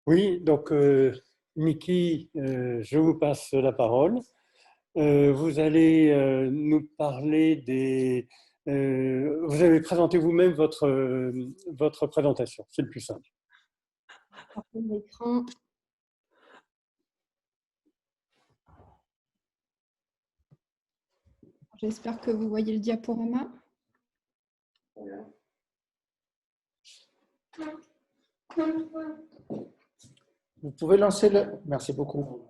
Oui, donc Niki, je vous passe la parole. Vous allez nous parler des... vous avez présenté vous-même votre présentation, c'est le plus simple. Partage l'écran. J'espère que vous voyez le diaporama. Vous pouvez lancer le... Merci beaucoup.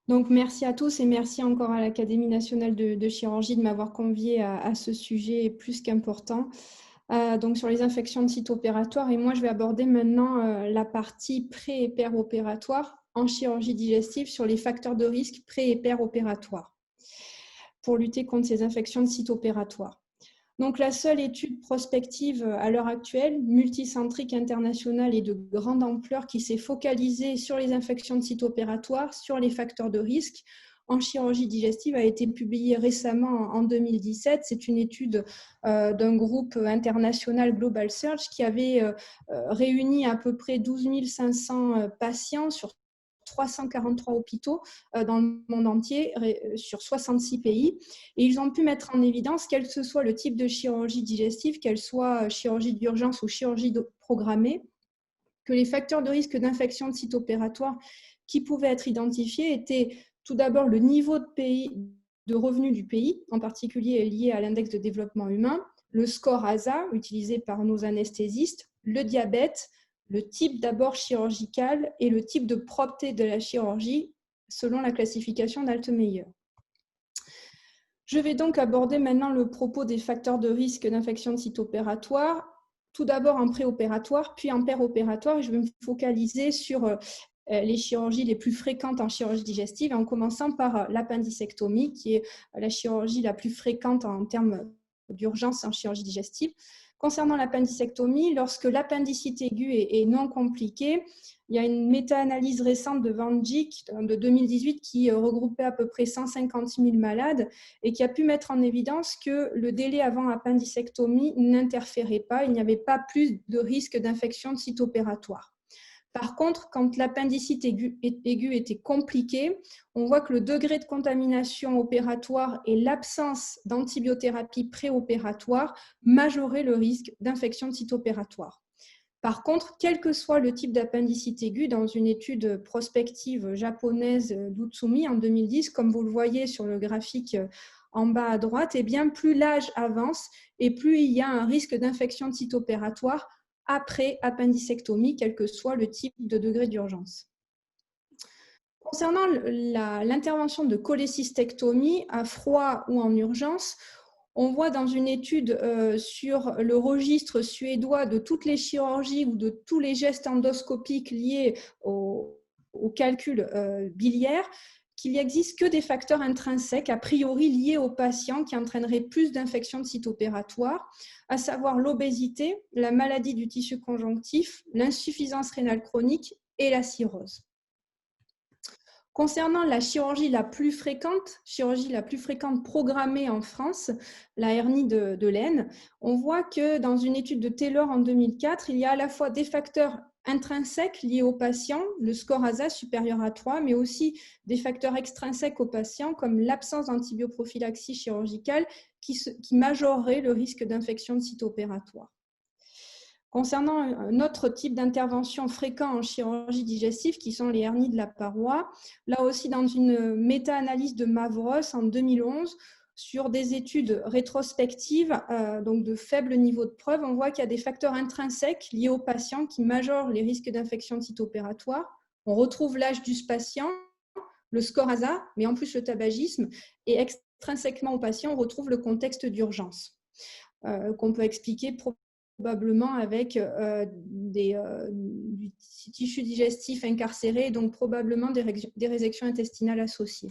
Donc, merci à tous et merci encore à l'Académie nationale de chirurgie de m'avoir convié à ce sujet plus qu'important. Donc, sur les infections de sites opératoires. Et moi, je vais aborder maintenant la partie pré- et péropératoire en chirurgie digestive sur les facteurs de risque pré- et péropératoires pour lutter contre ces infections de sites opératoires. Donc, la seule étude prospective à l'heure actuelle, multicentrique internationale et de grande ampleur qui s'est focalisée sur les infections de sites opératoires, sur les facteurs de risque en chirurgie digestive, a été publiée récemment en 2017. C'est une étude d'un groupe international Global Search qui avait réuni à peu près 12 500 patients sur 343 hôpitaux dans le monde entier, sur 66 pays. Et ils ont pu mettre en évidence, quel que soit le type de chirurgie digestive, qu'elle soit chirurgie d'urgence ou chirurgie programmée, que les facteurs de risque d'infection de sites opératoires qui pouvaient être identifiés étaient tout d'abord le niveau de revenus du pays, en particulier lié à l'index de développement humain, le score ASA utilisé par nos anesthésistes, le diabète, le type d'abord chirurgical et le type de propreté de la chirurgie selon la classification d'Altemeyer. Je vais donc aborder maintenant le propos des facteurs de risque d'infection de site opératoire, tout d'abord en préopératoire, puis en péropératoire, et je vais me focaliser sur les chirurgies les plus fréquentes en chirurgie digestive, en commençant par l'appendicectomie, qui est la chirurgie la plus fréquente en termes d'urgence en chirurgie digestive. Concernant l'appendicectomie, lorsque l'appendicite aiguë est non compliquée, il y a une méta-analyse récente de Van Dijk de 2018 qui regroupait à peu près 150 000 malades et qui a pu mettre en évidence que le délai avant appendicectomie n'interférait pas, il n'y avait pas plus de risque d'infection de site opératoire. Par contre, quand l'appendicite aiguë était compliquée, on voit que le degré de contamination opératoire et l'absence d'antibiothérapie préopératoire majoraient le risque d'infection de site opératoire. Par contre, quel que soit le type d'appendicite aiguë, dans une étude prospective japonaise d'Utsumi en 2010, comme vous le voyez sur le graphique en bas à droite, eh bien, plus l'âge avance et plus il y a un risque d'infection de site opératoire après appendicectomie, quel que soit le type de degré d'urgence. Concernant l'intervention de cholécystectomie à froid ou en urgence, on voit dans une étude sur le registre suédois de toutes les chirurgies ou de tous les gestes endoscopiques liés au calcul biliaire qu'il n'existe que des facteurs intrinsèques a priori liés aux patients qui entraîneraient plus d'infections de sites opératoires, à savoir l'obésité, la maladie du tissu conjonctif, l'insuffisance rénale chronique et la cirrhose. Concernant la chirurgie la plus fréquente programmée en France, la hernie de l'aine, on voit que dans une étude de Taylor en 2004, il y a à la fois des facteurs intrinsèques liés au patient, le score ASA supérieur à 3, mais aussi des facteurs extrinsèques au patient comme l'absence d'antibioprophylaxie chirurgicale qui majorerait le risque d'infection de site opératoire. Concernant un autre type d'intervention fréquent en chirurgie digestive, qui sont les hernies de la paroi, là aussi dans une méta-analyse de Mavros en 2011, sur des études rétrospectives, donc de faible niveau de preuve, on voit qu'il y a des facteurs intrinsèques liés aux patients qui majorent les risques d'infection de site opératoire. On retrouve l'âge du patient, le score ASA, mais en plus le tabagisme, et extrinsèquement au patient, on retrouve le contexte d'urgence, qu'on peut expliquer probablement avec du tissu digestif incarcéré, donc probablement des résections intestinales associées.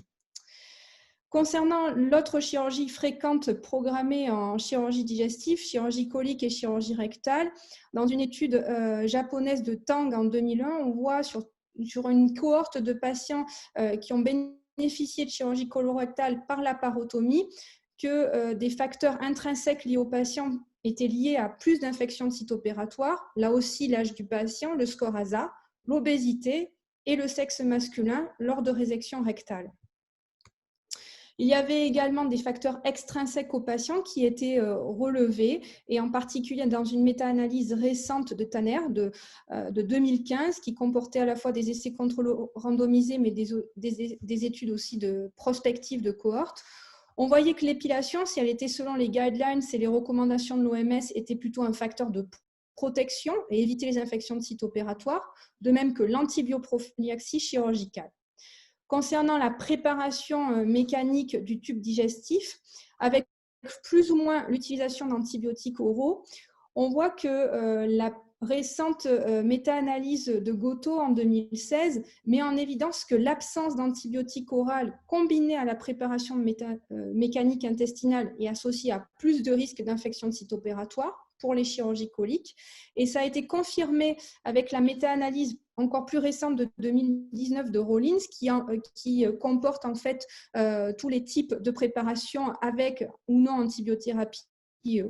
Concernant l'autre chirurgie fréquente programmée en chirurgie digestive, chirurgie colique et chirurgie rectale, dans une étude japonaise de Tang en 2001, on voit sur une cohorte de patients qui ont bénéficié de chirurgie colorectale par laparotomie que des facteurs intrinsèques liés aux patients étaient liés à plus d'infections de sites opératoires. Là aussi, l'âge du patient, le score ASA, l'obésité et le sexe masculin lors de résection rectale. Il y avait également des facteurs extrinsèques aux patients qui étaient relevés, et en particulier dans une méta-analyse récente de Tanner de 2015 qui comportait à la fois des essais contrôlés randomisés mais des études aussi prospectives de cohortes. On voyait que l'épilation, si elle était selon les guidelines et les recommandations de l'OMS, était plutôt un facteur de protection et éviter les infections de sites opératoires, de même que l'antibioprophylaxie chirurgicale. Concernant la préparation mécanique du tube digestif, avec plus ou moins l'utilisation d'antibiotiques oraux, on voit que la récente méta-analyse de Goto en 2016 met en évidence que l'absence d'antibiotiques orales combinée à la préparation mécanique intestinale est associée à plus de risques d'infection de site opératoire pour les chirurgies coliques. Et ça a été confirmé avec la méta-analyse encore plus récente de 2019 de Rollins qui comporte en fait tous les types de préparation avec ou non antibiothérapie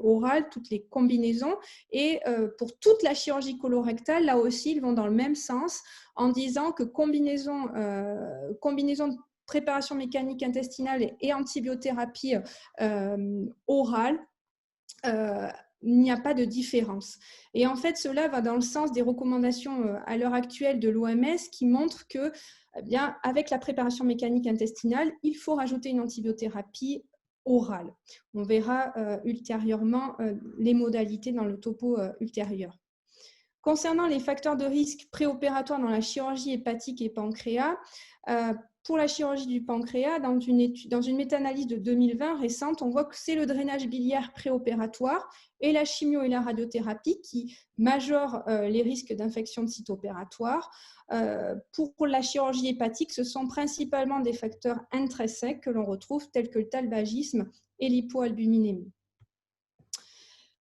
orale, toutes les combinaisons. Et pour toute la chirurgie colorectale, là aussi, ils vont dans le même sens en disant que combinaison de préparation mécanique intestinale et antibiothérapie orale, il n'y a pas de différence. Et en fait, cela va dans le sens des recommandations à l'heure actuelle de l'OMS qui montrent que, eh bien, avec la préparation mécanique intestinale, il faut rajouter une antibiothérapie orale. On verra ultérieurement les modalités dans le topo ultérieur. Concernant les facteurs de risque préopératoires dans la chirurgie hépatique et pancréas, pour la chirurgie du pancréas, dans une méta-analyse de 2020 récente, on voit que c'est le drainage biliaire préopératoire et la chimio et la radiothérapie qui majorent les risques d'infection de site opératoire. Pour la chirurgie hépatique, ce sont principalement des facteurs intrinsèques que l'on retrouve, tels que le tabagisme et l'hypoalbuminémie.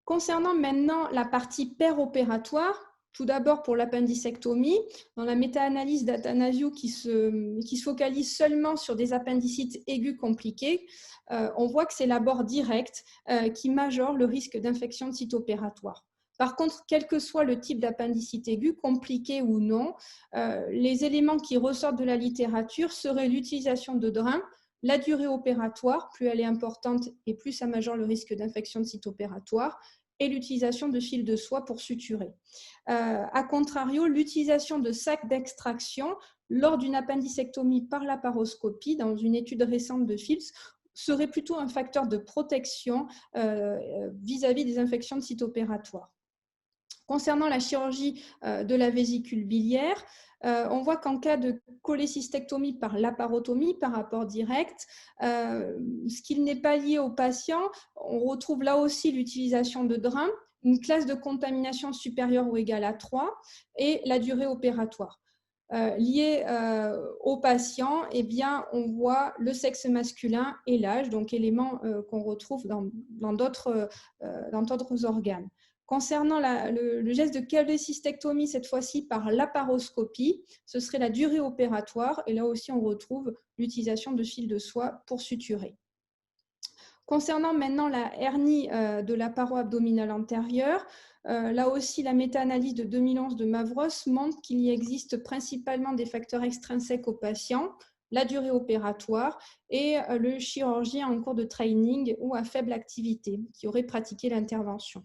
Concernant maintenant la partie péropératoire, tout d'abord pour l'appendicectomie, dans la méta-analyse d'Athanasiou qui se focalise seulement sur des appendicites aigus compliqués, on voit que c'est l'abord direct qui majore le risque d'infection de site opératoire. Par contre, quel que soit le type d'appendicite aigu, compliqué ou non, les éléments qui ressortent de la littérature seraient l'utilisation de drains, la durée opératoire, plus elle est importante et plus ça majore le risque d'infection de site opératoire, et l'utilisation de fils de soie pour suturer. A contrario, l'utilisation de sacs d'extraction lors d'une appendicectomie par laparoscopie, dans une étude récente de Philps, serait plutôt un facteur de protection vis-à-vis des infections de site opératoire. Concernant la chirurgie de la vésicule biliaire, on voit qu'en cas de cholécystectomie par laparotomie, par rapport direct, ce qui n'est pas lié au patient, on retrouve là aussi l'utilisation de drains, une classe de contamination supérieure ou égale à 3 et la durée opératoire. Lié au patient, eh bien, on voit le sexe masculin et l'âge, donc éléments qu'on retrouve dans d'autres organes. Concernant le geste de cholécystectomie, cette fois-ci par laparoscopie, ce serait la durée opératoire et là aussi on retrouve l'utilisation de fils de soie pour suturer. Concernant maintenant la hernie de la paroi abdominale antérieure, là aussi la méta-analyse de 2011 de Mavros montre qu'il y existe principalement des facteurs extrinsèques aux patients, la durée opératoire et le chirurgien en cours de training ou à faible activité qui aurait pratiqué l'intervention.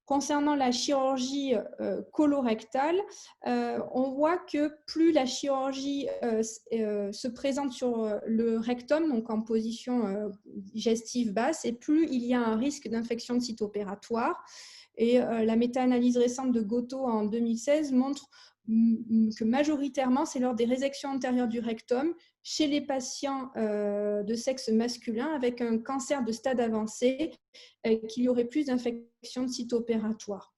Concernant la chirurgie colorectale, on voit que plus la chirurgie se présente sur le rectum, donc en position digestive basse, et plus il y a un risque d'infection de site opératoire. Et la méta-analyse récente de Goto en 2016 montre que majoritairement, c'est lors des résections antérieures du rectum chez les patients de sexe masculin avec un cancer de stade avancé qu'il y aurait plus d'infections de site opératoire.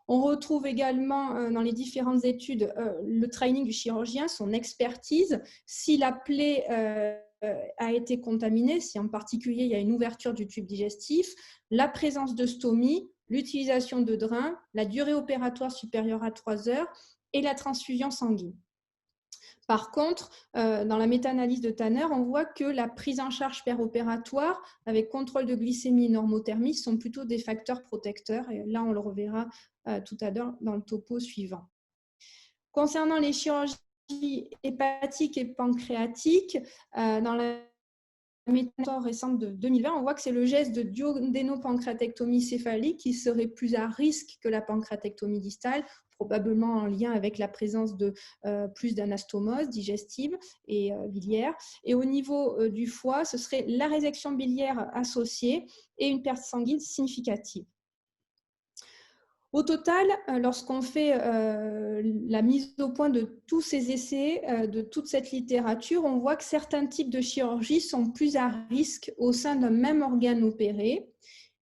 On retrouve également dans les différentes études le training du chirurgien, son expertise, si la plaie a été contaminée, si en particulier il y a une ouverture du tube digestif, la présence de stomie, l'utilisation de drains, la durée opératoire supérieure à 3 heures et la transfusion sanguine. Par contre, dans la méta-analyse de Tanner, on voit que la prise en charge péropératoire avec contrôle de glycémie et normothermie sont plutôt des facteurs protecteurs. Et là, on le reverra tout à l'heure dans le topo suivant. Concernant les chirurgies hépatiques et pancréatiques, dans la méthode récente de 2020, on voit que c'est le geste de duodénopancréatectomie céphalique qui serait plus à risque que la pancréatectomie distale, probablement en lien avec la présence de plus d'anastomose digestive et biliaire. Et au niveau du foie, ce serait la résection biliaire associée et une perte sanguine significative. Au total, lorsqu'on fait la mise au point de tous ces essais, de toute cette littérature, on voit que certains types de chirurgie sont plus à risque au sein d'un même organe opéré,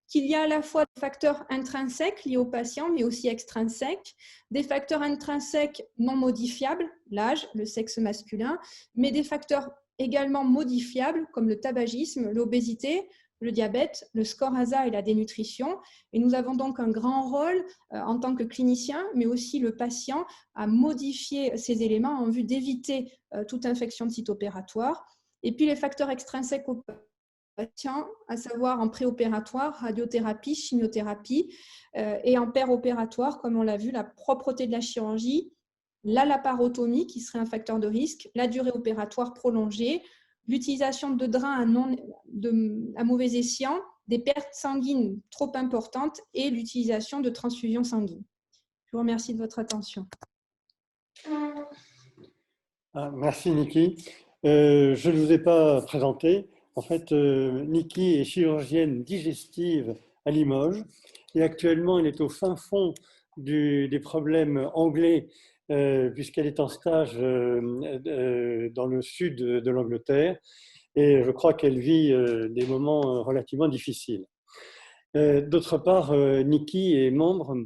qu'il y a à la fois des facteurs intrinsèques liés au patient, mais aussi extrinsèques, des facteurs intrinsèques non modifiables, l'âge, le sexe masculin, mais des facteurs également modifiables comme le tabagisme, l'obésité, le diabète, le score ASA et la dénutrition. Et nous avons donc un grand rôle en tant que clinicien, mais aussi le patient, à modifier ces éléments en vue d'éviter toute infection de site opératoire. Et puis les facteurs extrinsèques au patient, à savoir en préopératoire, radiothérapie, chimiothérapie, et en péropératoire, comme on l'a vu, la propreté de la chirurgie, la laparotomie qui serait un facteur de risque, la durée opératoire prolongée, l'utilisation de drains à mauvais escient, des pertes sanguines trop importantes et l'utilisation de transfusions sanguines. Je vous remercie de votre attention. Merci Niki. Je ne vous ai pas présenté. En fait, Niki est chirurgienne digestive à Limoges et actuellement elle est au fin fond des problèmes anglais puisqu'elle est en stage dans le sud de l'Angleterre et je crois qu'elle vit des moments relativement difficiles. D'autre part, Niki est membre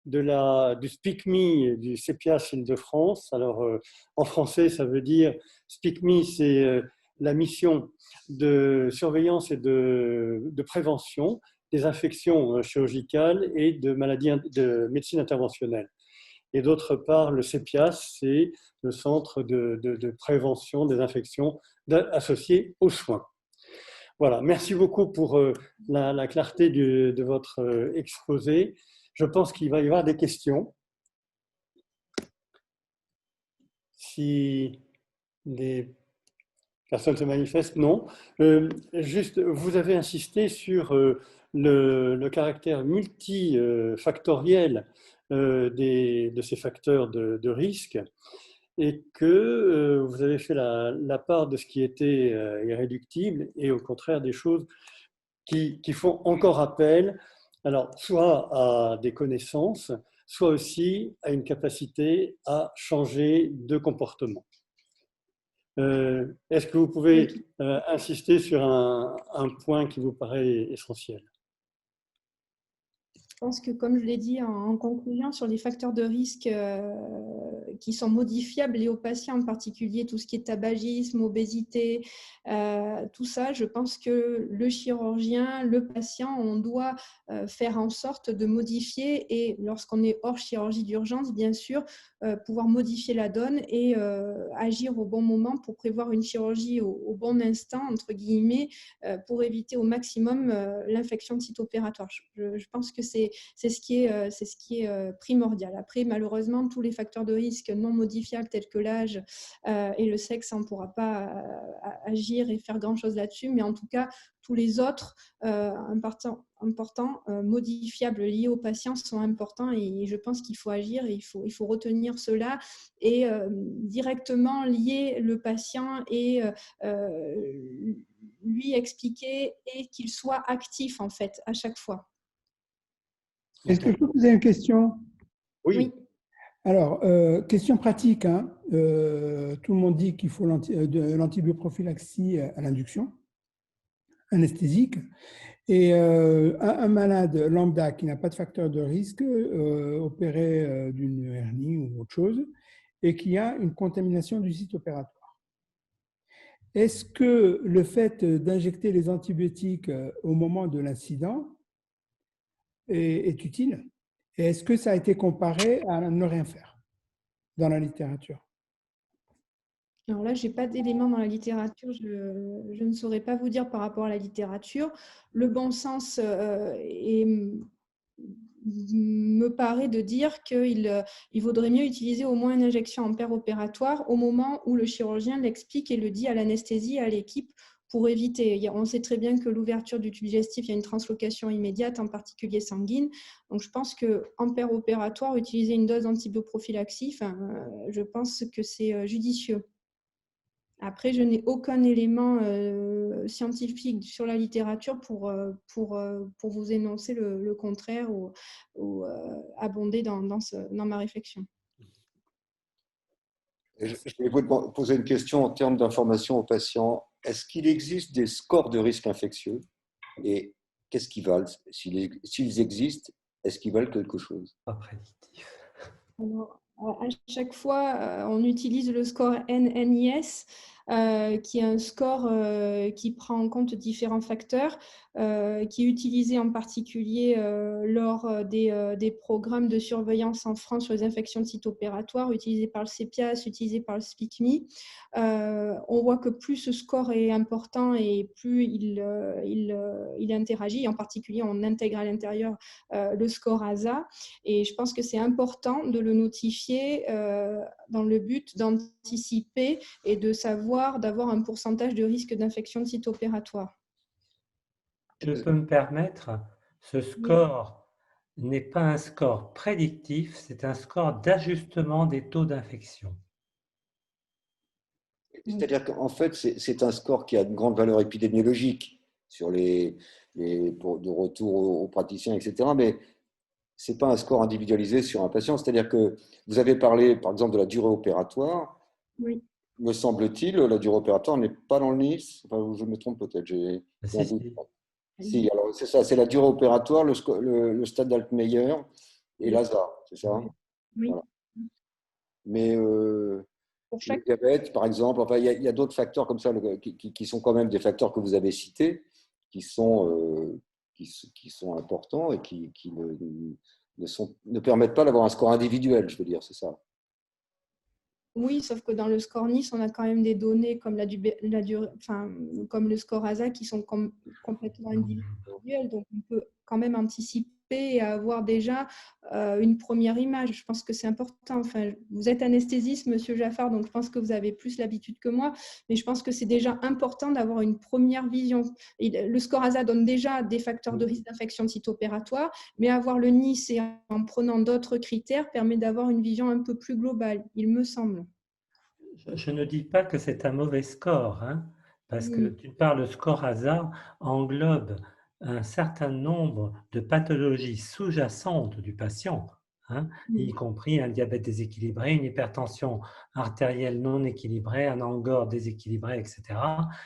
du SpeakMe du CEPIAS Île-de-France. Alors, en français, ça veut dire SpeakMe, c'est la mission de surveillance et de prévention des infections chirurgicales et de maladies de médecine interventionnelle. Et d'autre part, le CEPIAS, c'est le centre de prévention des infections associées aux soins. Voilà, merci beaucoup pour la clarté de votre exposé. Je pense qu'il va y avoir des questions. Si des personnes se manifestent, non. Juste, vous avez insisté sur le caractère multifactoriel de ces facteurs de risque et que vous avez fait la part de ce qui était irréductible et au contraire des choses qui font encore appel, alors soit à des connaissances, soit aussi à une capacité à changer de comportement. Est-ce que vous pouvez insister sur un point qui vous paraît essentiel ? Je pense que, comme je l'ai dit en conclusion, sur les facteurs de risque qui sont modifiables et aux patients en particulier, tout ce qui est tabagisme, obésité, tout ça, je pense que le chirurgien, le patient, on doit faire en sorte de modifier et lorsqu'on est hors chirurgie d'urgence, bien sûr, pouvoir modifier la donne et agir au bon moment pour prévoir une chirurgie au bon instant, entre guillemets, pour éviter au maximum l'infection de site opératoire. Je pense que c'est ce qui est primordial. Après, malheureusement, tous les facteurs de risque non modifiables tels que l'âge et le sexe, on ne pourra pas agir et faire grand-chose là-dessus, mais en tout cas, tous les autres importants, modifiables liés aux patients sont importants et je pense qu'il faut agir et il faut retenir cela et directement lier le patient et lui expliquer et qu'il soit actif en fait à chaque fois. Est-ce que je peux poser une question ? Oui. Alors, question pratique. Hein. Tout le monde dit qu'il faut de l'antibioprophylaxie à l'induction anesthésique. Et un malade lambda qui n'a pas de facteur de risque, opéré d'une hernie ou autre chose, et qui a une contamination du site opératoire. Est-ce que le fait d'injecter les antibiotiques au moment de l'incident est utile? Et est-ce que ça a été comparé à ne rien faire dans la littérature? Alors là, je n'ai pas d'éléments dans la littérature, je ne saurais pas vous dire par rapport à la littérature. Le bon sens est me paraît de dire qu'il vaudrait mieux utiliser au moins une injection en paire opératoire au moment où le chirurgien l'explique et le dit à l'anesthésie et à l'équipe pour éviter. On sait très bien que l'ouverture du tube digestif, il y a une translocation immédiate, en particulier sanguine. Donc, je pense qu'en paire opératoire, utiliser une dose d'antibioprophylaxie, je pense que c'est judicieux. Après, je n'ai aucun élément scientifique sur la littérature pour vous énoncer le contraire ou abonder dans ma réflexion. Je vais vous poser une question en termes d'information aux patients. Est-ce qu'il existe des scores de risque infectieux et qu'est-ce qu'ils valent? S'ils existent, est-ce qu'ils valent quelque chose? Pas prédictif. Alors, à chaque fois, on utilise le score NNIS, qui est un score qui prend en compte différents facteurs, qui est utilisé en particulier lors des programmes de surveillance en France sur les infections de sites opératoires, utilisé par le CEPIAS, utilisé par le SPICMI. On voit que plus ce score est important et plus il interagit. En particulier, on intègre à l'intérieur le score ASA. Et je pense que c'est important de le notifier dans le but d'anticiper et de savoir, d'avoir un pourcentage de risque d'infection de site opératoire. Je peux me permettre, ce score n'est pas un score prédictif, c'est un score d'ajustement des taux d'infection. C'est-à-dire qu'en fait, c'est un score qui a une grande valeur épidémiologique sur de retour aux praticiens, etc. Mais ce n'est pas un score individualisé sur un patient. C'est-à-dire que vous avez parlé, par exemple, de la durée opératoire. Oui. Me semble-t-il, la durée opératoire n'est pas dans le NIS. Enfin, je me trompe peut-être. Si, alors c'est ça, c'est la durée opératoire, le stade d'Altmeyer et l'ASA, c'est ça? Oui. Voilà. Mais Pour chaque... le diabète, par exemple, enfin, il y a d'autres facteurs comme ça qui sont quand même des facteurs que vous avez cités, qui sont importants et qui ne permettent pas d'avoir un score individuel, je veux dire, c'est ça. Oui, sauf que dans le score NIS, on a quand même des données comme, comme le score ASA qui sont complètement individuelles. Donc, on peut quand même anticiper et avoir déjà une première image. Je pense que c'est important. Enfin, vous êtes anesthésiste, Monsieur Jaffard, donc je pense que vous avez plus l'habitude que moi. Mais je pense que c'est déjà important d'avoir une première vision. Et le score ASA donne déjà des facteurs de risque d'infection de site opératoire, mais avoir le NIS et en prenant d'autres critères permet d'avoir une vision un peu plus globale, il me semble. Je ne dis pas que c'est un mauvais score, hein, parce que d'une part, le score ASA englobe un certain nombre de pathologies sous-jacentes du patient, hein, y compris un diabète déséquilibré, une hypertension artérielle non équilibrée, un angor déséquilibré, etc.,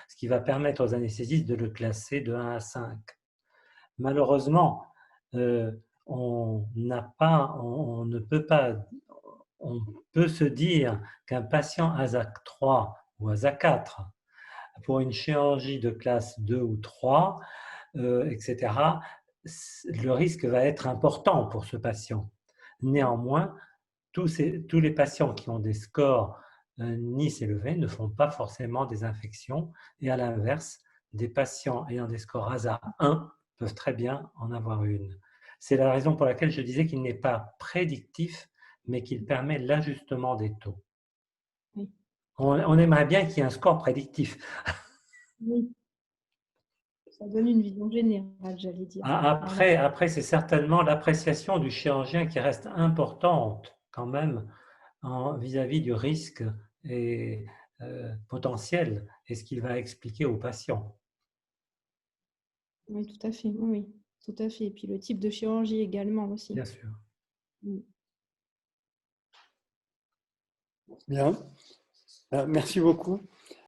ce qui va permettre aux anesthésistes de le classer de 1 à 5. Malheureusement, on ne peut pas... On peut se dire qu'un patient ASA 3 ou ASA 4, pour une chirurgie de classe 2 ou 3, etc., le risque va être important pour ce patient. Néanmoins, tous les patients qui ont des scores NIS élevés ne font pas forcément des infections, et à l'inverse, des patients ayant des scores ASA 1 peuvent très bien en avoir une. C'est la raison pour laquelle je disais qu'il n'est pas prédictif, mais qu'il permet l'ajustement des taux. Oui. On aimerait bien qu'il y ait un score prédictif. Oui. Ça donne une vision générale, j'allais dire. Après c'est certainement l'appréciation du chirurgien qui reste importante quand même vis-à-vis du risque et, potentiel et ce qu'il va expliquer aux patients. Oui, tout à fait. Oui, tout à fait. Et puis le type de chirurgie également aussi. Bien sûr. Bien. Merci beaucoup.